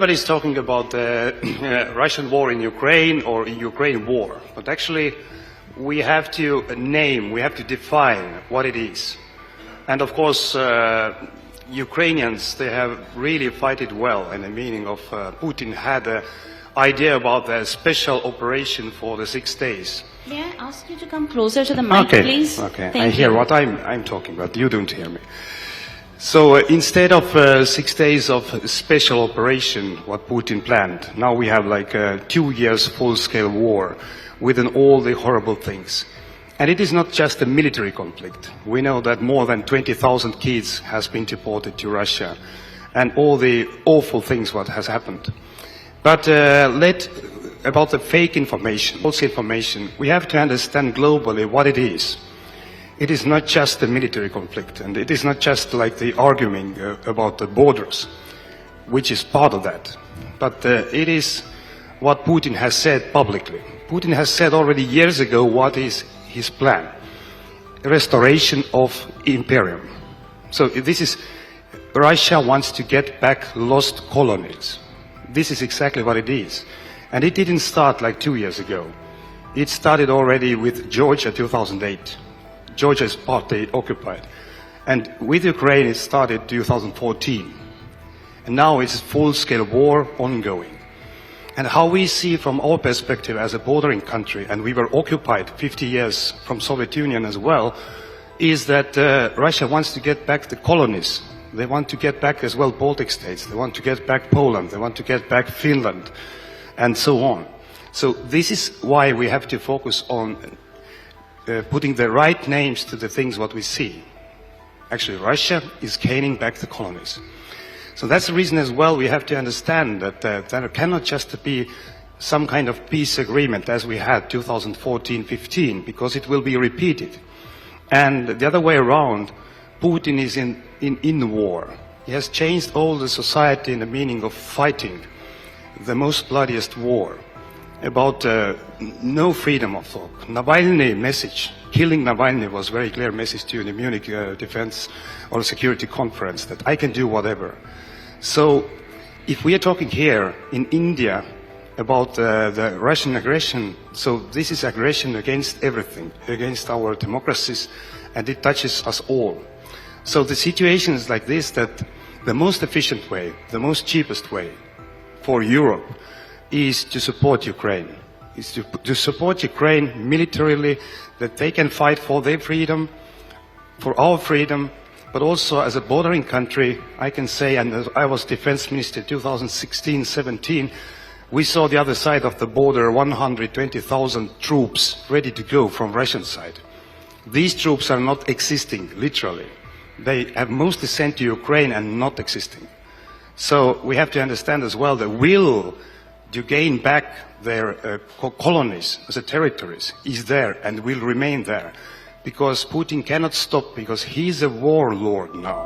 Everybody's talking about the Russian war in Ukraine or Ukraine war, but actually we have to name, we have to define what it is. And of course, Ukrainians, they have really fight it well, and the meaning of Putin had an idea about the special operation for the 6 days. May I ask you to come closer to the mic, please? Okay, Thank I hear you. what I'm talking about, you don't hear me. So instead of 6 days of special operation, what Putin planned, now we have like 2 years full-scale war with all the horrible things. And it is not just a military conflict. We know that more than 20,000 kids has been deported to Russia and all the awful things what has happened. But about the fake information, false information, we have to understand globally what it is. It is not just a military conflict, and it is not just like the arguing about the borders, which is part of that. But it is what Putin has said publicly. Putin has said already years ago what is his plan. Restoration of imperium. So this is, Russia wants to get back lost colonies. This is exactly what it is. And it didn't start like 2 years ago. It started already with Georgia 2008. Georgia is partly occupied. And with Ukraine it started 2014. And now it's a full-scale war ongoing. And how we see from our perspective as a bordering country, and we were occupied 50 years from Soviet Union as well, is that Russia wants to get back the colonies. They want to get back as well Baltic states. They want to get back Poland. They want to get back Finland, and so on. So this is why we have to focus on putting the right names to the things what we see. Actually, Russia is gaining back the colonies. So that's the reason as well we have to understand that there cannot just be some kind of peace agreement as we had 2014-15, because it will be repeated. And the other way around, Putin is in war. He has changed all the society in the meaning of fighting the most bloodiest war, about no freedom of thought. Navalny message, killing Navalny was a very clear message to the Munich Defense or Security Conference that I can do whatever. So if we are talking here in India about the Russian aggression, so this is aggression against everything, against our democracies, and it touches us all. So the situation is like this, that the most efficient way, the most cheapest way for Europe is to support Ukraine, is to support Ukraine militarily, that they can fight for their freedom, for our freedom, but also as a bordering country, I can say, and as I was defense minister 2016-17, we saw the other side of the border 120,000 troops ready to go from Russian side. These troops are not existing, literally. They have mostly sent to Ukraine and not existing. So we have to understand as well the will to gain back their colonies, the territories, is there and will remain there. Because Putin cannot stop, because he's a warlord now.